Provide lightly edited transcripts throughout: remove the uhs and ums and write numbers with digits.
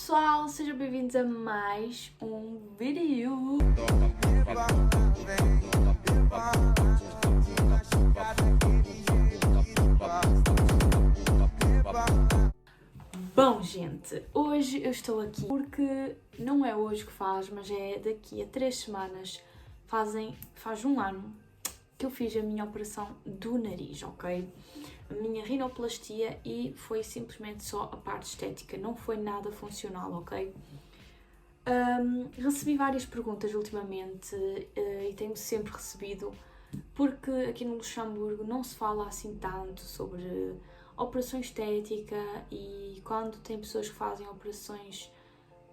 pessoal, sejam bem-vindos a mais um vídeo. Bom, gente, hoje eu estou aqui porque não é hoje que faz, mas é daqui a 3 semanas, faz um ano que eu fiz a minha operação do nariz, ok? A minha rinoplastia e foi simplesmente só a parte estética, não foi nada funcional, ok? Recebi várias perguntas ultimamente e tenho sempre recebido, porque aqui no Luxemburgo não se fala assim tanto sobre operação estética e quando tem pessoas que fazem operações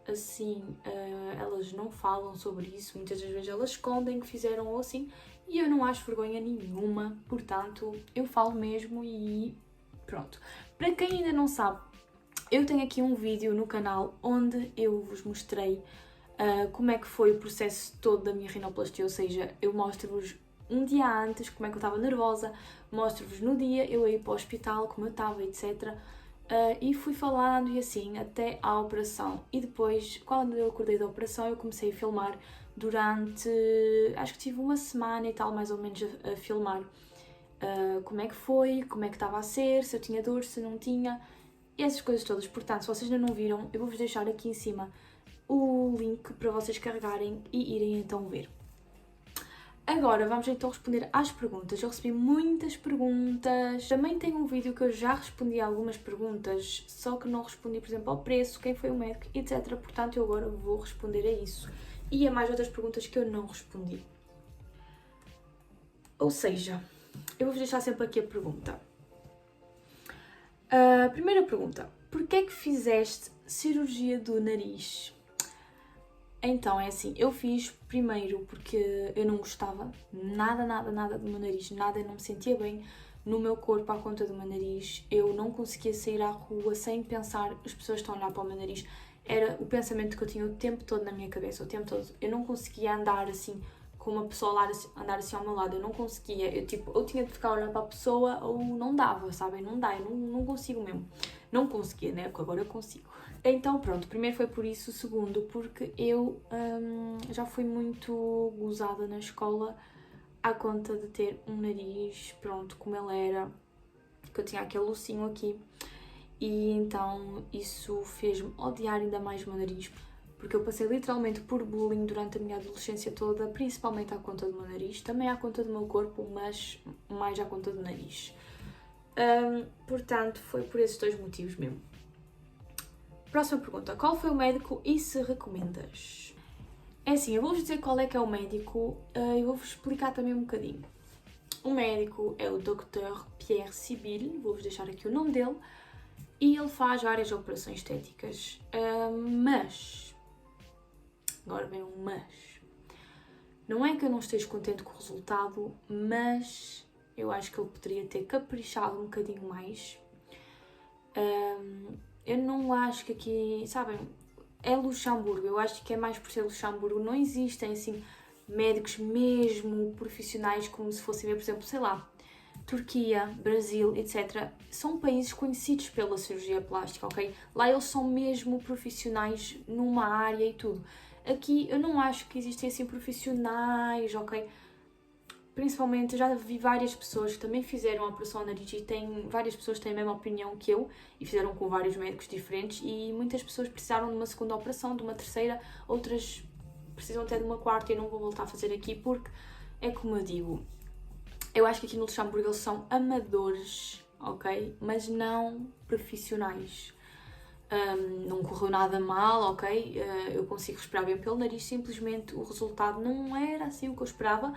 assim, elas não falam sobre isso, muitas das vezes elas escondem que fizeram ou assim, e eu não acho vergonha nenhuma, portanto eu falo mesmo e pronto. Para quem ainda não sabe, eu tenho aqui um vídeo no canal onde eu vos mostrei como é que foi o processo todo da minha rinoplastia, ou seja, eu mostro-vos um dia antes como é que eu estava nervosa, mostro-vos no dia eu ir para o hospital, como eu estava, etc. E fui falando e assim até à operação. E depois, quando eu acordei da operação, eu comecei a filmar durante, acho que tive uma semana e tal, mais ou menos, a filmar como é que foi, como é que estava a ser, se eu tinha dor, se não tinha, e essas coisas todas. Portanto, se vocês ainda não viram, eu vou-vos deixar aqui em cima o link para vocês carregarem e irem então ver. Agora vamos então responder às perguntas. Eu recebi muitas perguntas. Também tenho um vídeo que eu já respondi a algumas perguntas, só que não respondi, por exemplo, ao preço, quem foi o médico, etc. Portanto, eu agora vou responder a isso. E a mais outras perguntas que eu não respondi. Ou seja, eu vou-vos deixar sempre aqui a pergunta. A primeira pergunta. Porquê é que fizeste cirurgia do nariz? Então, é assim, eu fiz primeiro porque eu não gostava nada do meu nariz, nada, eu não me sentia bem no meu corpo à conta do meu nariz, eu não conseguia sair à rua sem pensar, as pessoas estão a olhar para o meu nariz, era o pensamento que eu tinha o tempo todo na minha cabeça, o tempo todo, eu não conseguia andar assim, com uma pessoa andar assim ao meu lado, eu não conseguia, eu tinha de ficar a olhar para a pessoa ou não dava, sabem, não dá, eu não consigo mesmo, não conseguia, né, porque agora eu consigo. Então pronto, primeiro foi por isso, segundo porque eu já fui muito gozada na escola à conta de ter um nariz, pronto, como ele era, que eu tinha aquele lucinho aqui, e então isso fez-me odiar ainda mais o meu nariz, porque eu passei literalmente por bullying durante a minha adolescência toda, principalmente à conta do meu nariz, também à conta do meu corpo, mas mais à conta do nariz. Portanto, foi por esses dois motivos mesmo. Próxima pergunta. Qual foi o médico e se recomendas? É assim, eu vou-vos dizer qual é que é o médico e vou-vos explicar também um bocadinho. O médico é o Dr. Pierre Sibylle, vou-vos deixar aqui o nome dele, e ele faz várias operações estéticas, mas, agora vem um mas, não é que eu não esteja contente com o resultado, mas eu acho que ele poderia ter caprichado um bocadinho mais. Eu não acho que aqui, sabem, é Luxemburgo, eu acho que é mais por ser Luxemburgo, não existem assim médicos mesmo profissionais como se fossem, por exemplo, sei lá, Turquia, Brasil, etc. São países conhecidos pela cirurgia plástica, ok? Lá eles são mesmo profissionais numa área e tudo. Aqui eu não acho que existem assim profissionais, ok? Principalmente, eu já vi várias pessoas que também fizeram a operação ao nariz e várias pessoas têm a mesma opinião que eu e fizeram com vários médicos diferentes e muitas pessoas precisaram de uma segunda operação, de uma terceira, outras precisam até de uma quarta e eu não vou voltar a fazer aqui porque é como eu digo, eu acho que aqui no Luxemburgo eles são amadores, ok? Mas não profissionais. Não correu nada mal, ok? Eu consigo respirar bem pelo nariz, simplesmente o resultado não era assim o que eu esperava,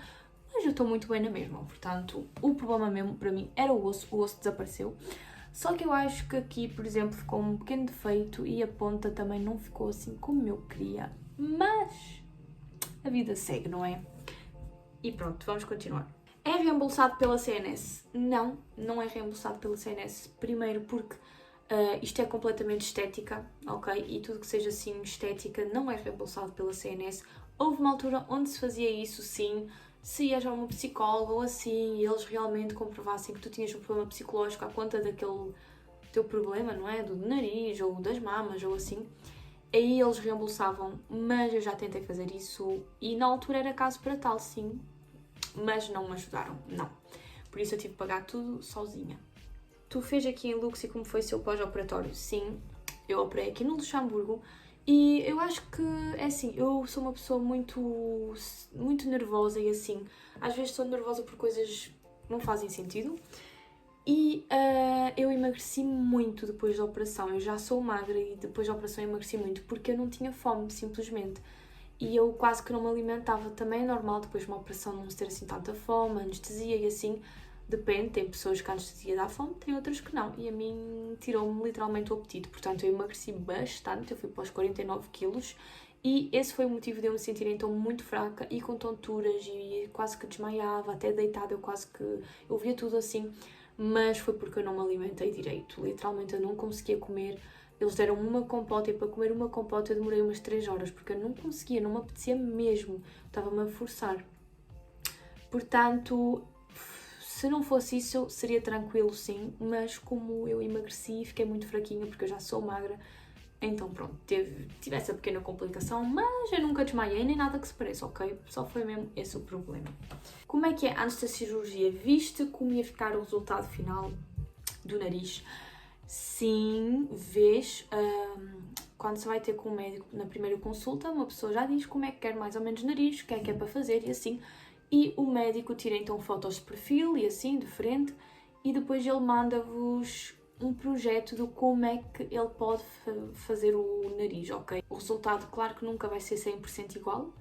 mas eu estou muito bem na mesma, portanto, o problema mesmo para mim era o osso desapareceu. Só que eu acho que aqui, por exemplo, ficou um pequeno defeito e a ponta também não ficou assim como eu queria. Mas a vida segue, não é? E pronto, vamos continuar. É reembolsado pela CNS? Não, não é reembolsado pela CNS. Primeiro porque isto é completamente estética, ok? E tudo que seja assim estética não é reembolsado pela CNS. Houve uma altura onde se fazia isso, sim, se ias a uma psicóloga ou assim, e eles realmente comprovassem que tu tinhas um problema psicológico à conta daquele teu problema, não é? Do nariz, ou das mamas, ou assim. aí eles reembolsavam, mas eu já tentei fazer isso e na altura era caso para tal, sim, mas não me ajudaram, não. Por isso eu tive que pagar tudo sozinha. Tu fez aqui em Lux e como foi seu pós-operatório? Sim, eu operei aqui no Luxemburgo e eu acho que, é assim, eu sou uma pessoa muito nervosa e assim, às vezes estou nervosa por coisas que não fazem sentido. E eu emagreci muito depois da operação. Eu já sou magra e depois da operação emagreci muito porque eu não tinha fome, simplesmente. E eu quase que não me alimentava. Também é normal depois de uma operação não se ter assim tanta fome, anestesia e assim. Depende, tem pessoas que a anestesia dá fome, tem outras que não. E a mim tirou-me literalmente o apetite. Portanto, eu emagreci bastante, eu fui para os 49 quilos. E esse foi o motivo de eu me sentir então muito fraca e com tonturas e quase que desmaiava, até deitada eu quase que... Eu via tudo assim, mas foi porque eu não me alimentei direito. Literalmente eu não conseguia comer. Eles deram-me uma compota e para comer uma compota eu demorei umas 3 horas porque eu não conseguia, não me apetecia mesmo. Estava-me a forçar. Portanto, se não fosse isso, seria tranquilo sim, mas como eu emagreci e fiquei muito fraquinha porque eu já sou magra, então pronto, tive essa pequena complicação, mas eu nunca desmaiei nem nada que se pareça, ok? Só foi mesmo esse o problema. Como é que é antes da cirurgia? Viste como ia ficar o resultado final do nariz? Sim, vês. Quando se vai ter com o médico na primeira consulta, uma pessoa já diz como é que quer mais ou menos nariz, o que é para fazer e assim. E o médico tira então fotos de perfil e assim, de frente, e depois ele manda-vos um projeto de como é que ele pode fazer o nariz, ok? O resultado, claro que nunca vai ser 100% igual,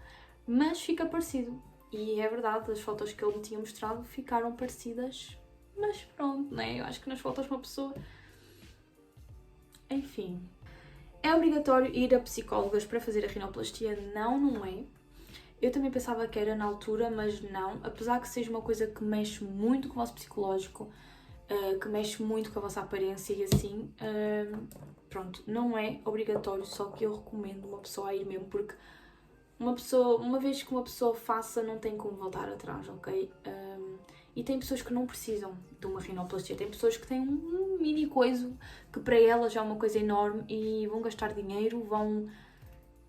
mas fica parecido. E é verdade, as fotos que ele me tinha mostrado ficaram parecidas, mas pronto, né? Eu acho que nas fotos uma pessoa... Enfim. É obrigatório ir a psicólogas para fazer a rinoplastia? Não, não é. Eu também pensava que era na altura, mas não. Apesar que seja uma coisa que mexe muito com o vosso psicológico, que mexe muito com a vossa aparência e assim, pronto, não é obrigatório, só que eu recomendo uma pessoa a ir mesmo, porque uma vez que uma pessoa faça, não tem como voltar atrás, ok? E tem pessoas que não precisam de uma rinoplastia, tem pessoas que têm um mini coiso que para elas já é uma coisa enorme e vão gastar dinheiro, vão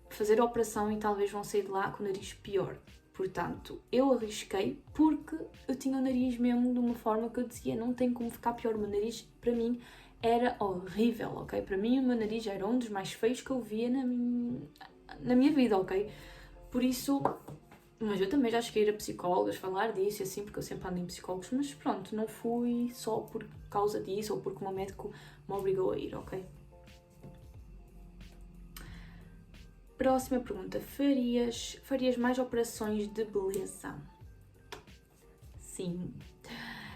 fazer a operação e talvez vão sair de lá com o nariz pior. Portanto, eu arrisquei porque eu tinha o nariz mesmo de uma forma que eu dizia, não tem como ficar pior. O meu nariz, para mim, era horrível, ok? Para mim, o meu nariz era um dos mais feios que eu via na minha vida, ok? Por isso, mas eu também já cheguei a ir a psicólogas falar disso e assim, porque eu sempre ando em psicólogos, mas pronto, não fui só por causa disso ou porque o meu médico me obrigou a ir, ok? Próxima pergunta. Farias mais operações de beleza? Sim.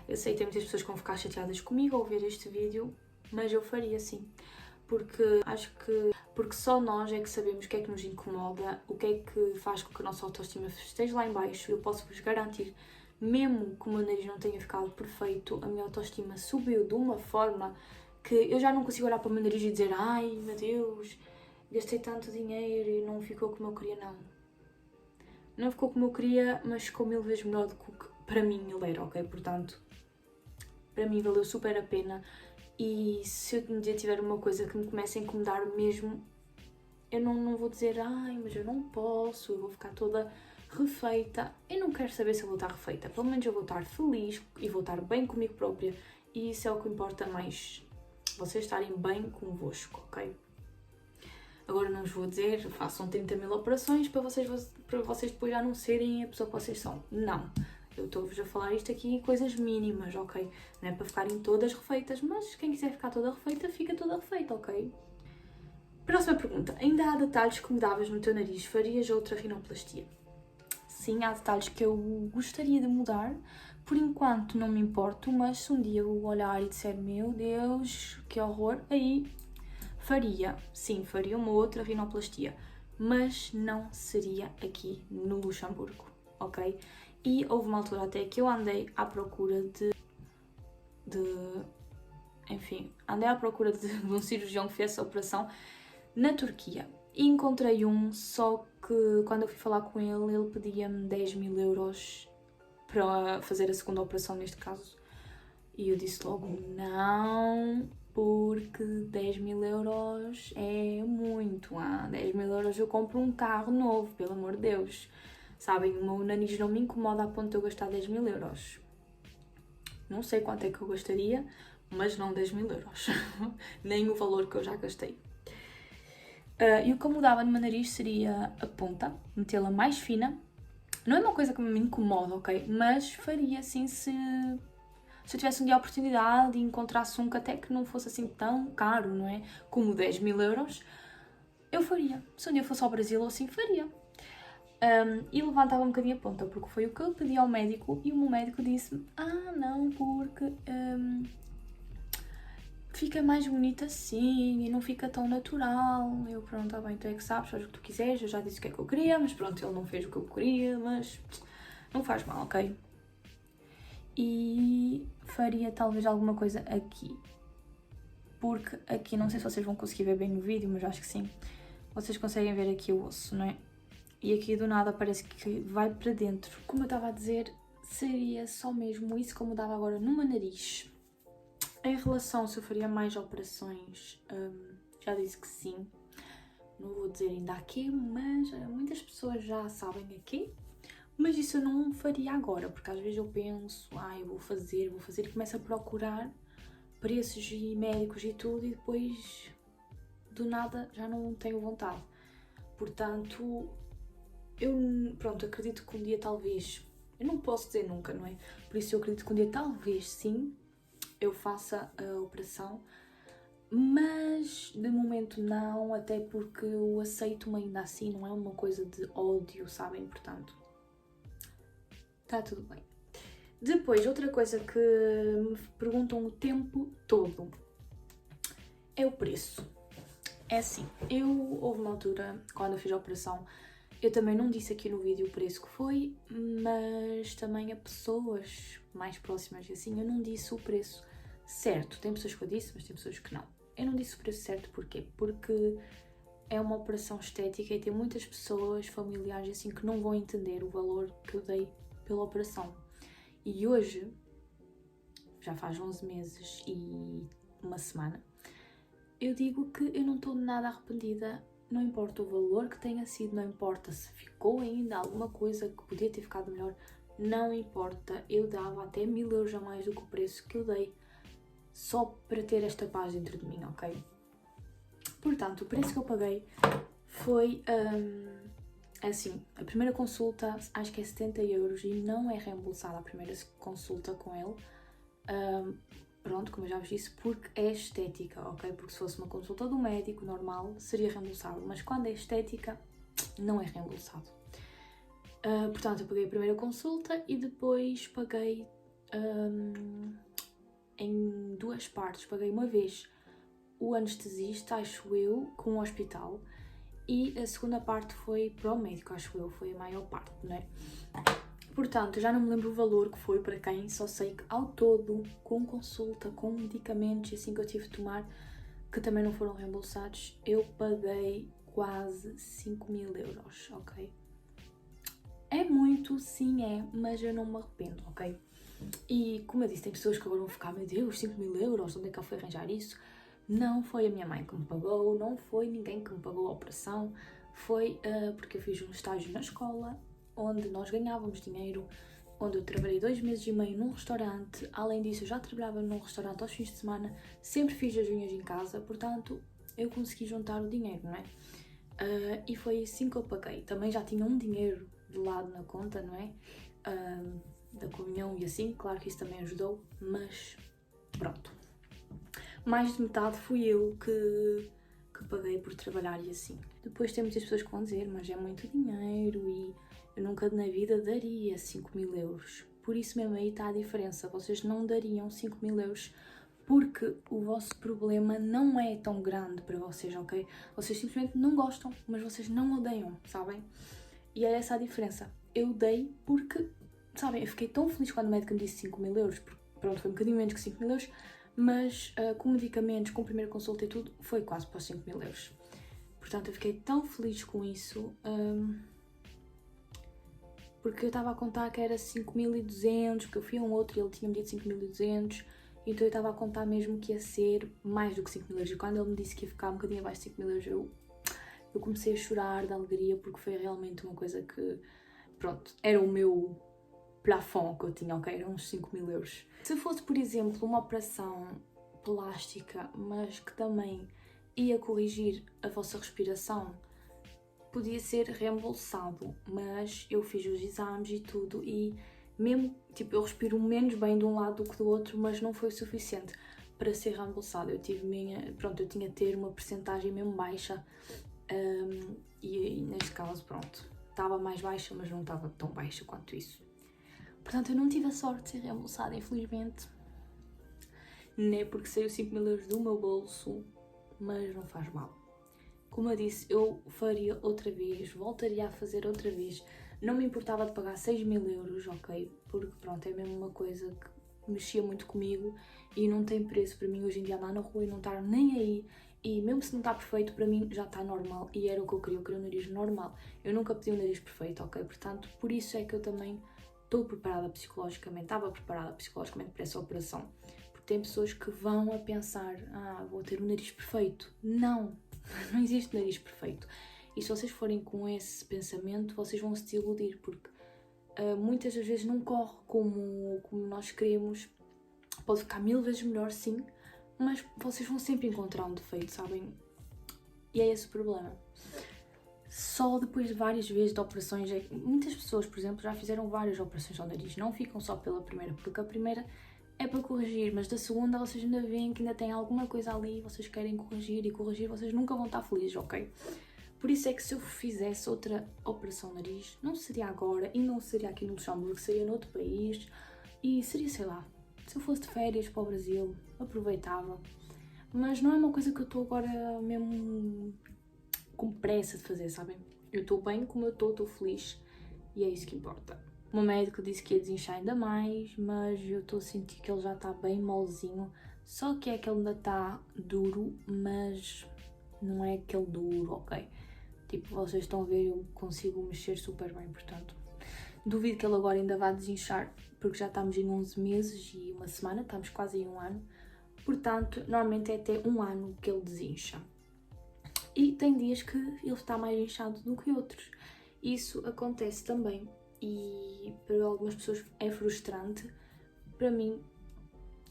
Eu sei que tem muitas pessoas que vão ficar chateadas comigo ao ver este vídeo, mas eu faria sim. Porque acho que só nós é que sabemos o que é que nos incomoda, o que é que faz com que a nossa autoestima esteja lá em baixo. Eu posso-vos garantir, mesmo que o meu nariz não tenha ficado perfeito, a minha autoestima subiu de uma forma que eu já não consigo olhar para o meu nariz e dizer ai meu Deus, gastei tanto dinheiro e não ficou como eu queria, não. Não ficou como eu queria, mas ficou 1000 vezes melhor do que para mim ele era, ok? Portanto, para mim valeu super a pena. E se eu um dia tiver uma coisa que me comece a incomodar mesmo, eu não vou dizer ai, mas eu não posso, eu vou ficar toda refeita. Eu não quero saber se eu vou estar refeita. Pelo menos eu vou estar feliz e vou estar bem comigo própria. E isso é o que importa mais. Vocês estarem bem convosco, ok? Agora não vos vou dizer, façam 30 mil operações para vocês depois já não serem a pessoa que vocês são. Não. Eu estou-vos a falar isto aqui coisas mínimas, ok? Não é para ficarem todas refeitas, mas quem quiser ficar toda refeita, fica toda refeita, ok? Próxima pergunta. Ainda há detalhes que mudavas no teu nariz? Farias outra rinoplastia? Sim, há detalhes que eu gostaria de mudar. Por enquanto não me importo, mas se um dia eu olhar e disser meu Deus, que horror, aí faria. Sim, faria uma outra rinoplastia. Mas não seria aqui no Luxemburgo, ok? E houve uma altura até que eu andei à procura andei à procura de um cirurgião que fez essa operação na Turquia. E encontrei um, só que quando eu fui falar com ele, ele pedia-me 10 mil euros para fazer a segunda operação neste caso. E eu disse logo não, porque 10.000 € é muito, 10.000 € eu compro um carro novo, pelo amor de Deus. Sabem, o meu nariz não me incomoda a ponto de eu gastar 10.000 €. Não sei quanto é que eu gastaria, mas não 10.000 €. Nem o valor que eu já gastei. E o que eu mudava no meu nariz seria a ponta, metê-la mais fina. Não é uma coisa que me incomoda, ok? Mas faria assim se eu tivesse um dia a oportunidade e encontrasse um que até que não fosse assim tão caro, não é? Como 10.000 €, eu faria. Se um dia fosse ao Brasil ou assim, faria. E levantava um bocadinho a ponta, porque foi o que eu pedi ao médico e o meu médico disse-me: não, porque fica mais bonita assim e não fica tão natural. Eu, pronto, tá bem, tu é que sabes, faz o que tu quiseres, eu já disse o que é que eu queria, mas pronto, ele não fez o que eu queria, mas não faz mal, ok? E faria talvez alguma coisa aqui, porque aqui, não sei se vocês vão conseguir ver bem no vídeo, mas acho que sim, vocês conseguem ver aqui o osso, não é? E aqui do nada parece que vai para dentro. Como eu estava a dizer, seria só mesmo isso que eu mudava agora no meu nariz. Em relação se eu faria mais operações, já disse que sim. Não vou dizer ainda aqui, mas muitas pessoas já sabem aqui. Mas isso eu não faria agora, porque às vezes eu penso, eu vou fazer, e começo a procurar preços e médicos e tudo, e depois do nada já não tenho vontade. Portanto, eu, pronto, acredito que um dia talvez, eu não posso dizer nunca, não é? Por isso eu acredito que um dia talvez sim, eu faça a operação, mas de momento não, até porque eu aceito-me ainda assim, não é uma coisa de ódio, sabem? Portanto, está tudo bem. Depois, outra coisa que me perguntam o tempo todo é o preço. É assim, houve uma altura, quando eu fiz a operação, eu também não disse aqui no vídeo o preço que foi, mas também a pessoas mais próximas assim, eu não disse o preço certo. Tem pessoas que eu disse, mas tem pessoas que não. Eu não disse o preço certo, porquê? Porque é uma operação estética e tem muitas pessoas, familiares assim, que não vão entender o valor que eu dei pela operação. E hoje, já faz 11 meses e uma semana, eu digo que eu não estou nada arrependida. Não importa o valor que tenha sido, não importa se ficou ainda alguma coisa que podia ter ficado melhor, não importa, eu dava até 1.000 € a mais do que o preço que eu dei, só para ter esta paz dentro de mim, ok? Portanto, o preço que eu paguei foi, assim, a primeira consulta acho que é 70 € e não é reembolsada a primeira consulta com ele. Pronto, como eu já vos disse, porque é estética, ok? Porque se fosse uma consulta do médico normal, seria reembolsado, mas quando é estética, não é reembolsado. Portanto, eu paguei a primeira consulta e depois paguei em duas partes. Paguei uma vez o anestesista, acho eu, com o hospital, e a segunda parte foi para o médico, acho eu, foi a maior parte, não é? Portanto, já não me lembro o valor que foi para quem, só sei que ao todo, com consulta, com medicamentos e assim que eu tive de tomar, que também não foram reembolsados, eu paguei quase 5.000 €, ok? É muito, sim é, mas eu não me arrependo, ok? E como eu disse, tem pessoas que agora vão ficar, meu Deus, 5.000 €, onde é que ela foi arranjar isso? Não foi a minha mãe que me pagou, não foi ninguém que me pagou a operação, foi porque eu fiz um estágio na escola, onde nós ganhávamos dinheiro, onde eu trabalhei 2 meses e meio num restaurante. Além disso, eu já trabalhava num restaurante aos fins de semana, sempre fiz as unhas em casa, portanto, eu consegui juntar o dinheiro, não é? E foi assim que eu paguei. Também já tinha um dinheiro de lado na conta, não é? Da comunhão e assim, claro que isso também ajudou, mas pronto. Mais de metade fui eu que paguei por trabalhar e assim. Depois tem muitas pessoas que vão dizer, mas é muito dinheiro e eu nunca na vida daria 5.000 €. Por isso mesmo aí está a diferença. Vocês não dariam 5.000 € porque o vosso problema não é tão grande para vocês, ok? Vocês simplesmente não gostam, mas vocês não odeiam, sabem? E é essa a diferença. Eu dei porque, sabem, eu fiquei tão feliz quando o médico me disse 5.000 €, porque pronto, foi um bocadinho menos que 5.000 €, mas com medicamentos, com primeira consulta e tudo, foi quase para os 5.000 €. Portanto, eu fiquei tão feliz com isso, porque eu estava a contar que era 5.200, porque eu fui a um outro e ele tinha-me dito 5.200, Então eu estava a contar mesmo que ia ser mais do que 5 mil euros. E quando ele me disse que ia ficar um bocadinho abaixo de 5 mil euros, eu comecei a chorar de alegria, porque foi realmente uma coisa que, pronto, era o meu plafond que eu tinha, ok? Eram uns 5 mil euros. Se fosse, por exemplo, uma operação plástica, mas que também ia corrigir a vossa respiração, podia ser reembolsado, mas eu fiz os exames e tudo e mesmo, tipo, eu respiro menos bem de um lado do que do outro, mas não foi o suficiente para ser reembolsado. Eu tinha de ter uma percentagem mesmo baixa e neste caso, pronto, estava mais baixa, mas não estava tão baixa quanto isso. Portanto, eu não tive a sorte de ser reembolsada, infelizmente. Nem porque saiu 5 mil euros do meu bolso, mas não faz mal. Como eu disse, eu faria outra vez, voltaria a fazer outra vez. Não me importava de pagar 6 mil euros, ok? Porque pronto, é mesmo uma coisa que mexia muito comigo e não tem preço para mim hoje em dia andar na rua e não estar nem aí. E mesmo se não está perfeito, para mim já está normal e era o que eu queria um nariz normal. Eu nunca pedi um nariz perfeito, ok? Portanto, por isso é que eu também estou preparada psicologicamente, estava preparada psicologicamente para essa operação. Porque tem pessoas que vão a pensar, vou ter um nariz perfeito. Não existe nariz perfeito. E se vocês forem com esse pensamento, vocês vão se desiludir, porque muitas das vezes não corre como nós queremos. Pode ficar 1000 vezes melhor, sim, mas vocês vão sempre encontrar um defeito, sabem? E é esse o problema. Só depois de várias vezes de operações, muitas pessoas, por exemplo, já fizeram várias operações ao nariz, não ficam só pela primeira, porque a primeira é para corrigir, mas da segunda vocês ainda veem que ainda tem alguma coisa ali, vocês querem corrigir e corrigir, vocês nunca vão estar felizes, ok? Por isso é que se eu fizesse outra operação no nariz, não seria agora e não seria aqui no Luxemburgo, seria noutro país e seria, sei lá, se eu fosse de férias para o Brasil, aproveitava. Mas não é uma coisa que eu estou agora mesmo com pressa de fazer, sabem? Eu estou bem como eu estou feliz e é isso que importa. O meu médico disse que ia desinchar ainda mais, mas eu estou a sentir que ele já está bem molzinho. Só que é que ele ainda está duro, mas não é aquele duro, ok? Tipo, vocês estão a ver, eu consigo mexer super bem, portanto. Duvido que ele agora ainda vá desinchar, porque já estamos em 11 meses e uma semana, estamos quase em um ano. Portanto, normalmente é até um ano que ele desincha. E tem dias que ele está mais inchado do que outros. Isso acontece também. E para algumas pessoas é frustrante. Para mim,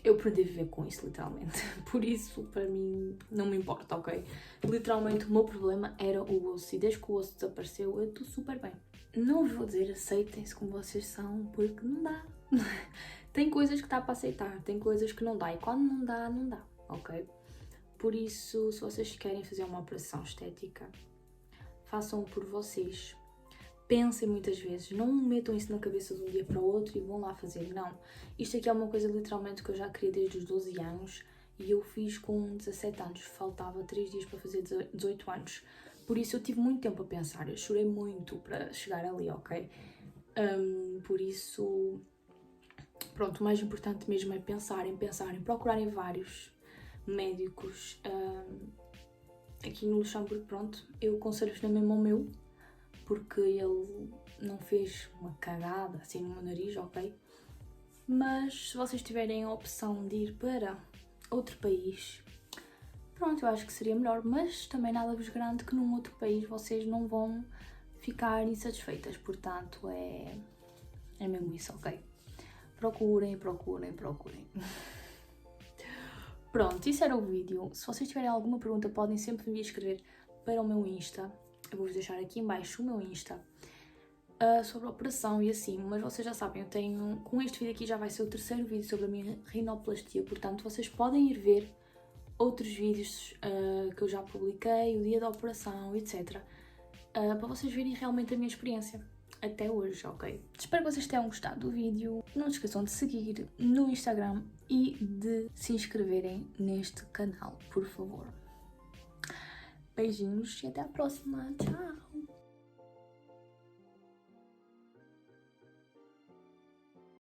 eu aprendi a viver com isso, literalmente. Por isso, para mim, não me importa, ok? Literalmente, o meu problema era o osso. E desde que o osso desapareceu, eu estou super bem. Não vos vou dizer aceitem-se como vocês são, porque não dá. Tem coisas que dá para aceitar, tem coisas que não dá. E quando não dá, ok? Por isso, se vocês querem fazer uma operação estética, façam por vocês. Pensem muitas vezes, não metam isso na cabeça de um dia para o outro e vão lá fazer, não. Isto aqui é uma coisa literalmente que eu já queria desde os 12 anos e eu fiz com 17 anos, faltava 3 dias para fazer 18 anos. Por isso eu tive muito tempo a pensar, eu chorei muito para chegar ali, ok? Por isso, pronto, o mais importante mesmo é pensarem, procurarem vários médicos. Aqui no Luxemburgo, pronto, eu aconselho-vos mesmo ao meu, porque ele não fez uma cagada assim no meu nariz, ok? Mas se vocês tiverem a opção de ir para outro país, pronto, eu acho que seria melhor, mas também nada vos garante que num outro país vocês não vão ficar insatisfeitas, portanto é mesmo isso, ok? Procurem. Pronto, isso era o vídeo. Se vocês tiverem alguma pergunta podem sempre me escrever para o meu Insta. Eu vou-vos deixar aqui em baixo o meu Insta sobre a operação e assim, mas vocês já sabem, eu tenho, com este vídeo aqui já vai ser o terceiro vídeo sobre a minha rinoplastia, portanto vocês podem ir ver outros vídeos que eu já publiquei, o dia da operação, etc. Para vocês verem realmente a minha experiência até hoje, ok? Espero que vocês tenham gostado do vídeo. Não se esqueçam de seguir no Instagram e de se inscreverem neste canal, por favor. Beijinhos e até à próxima. Tchau!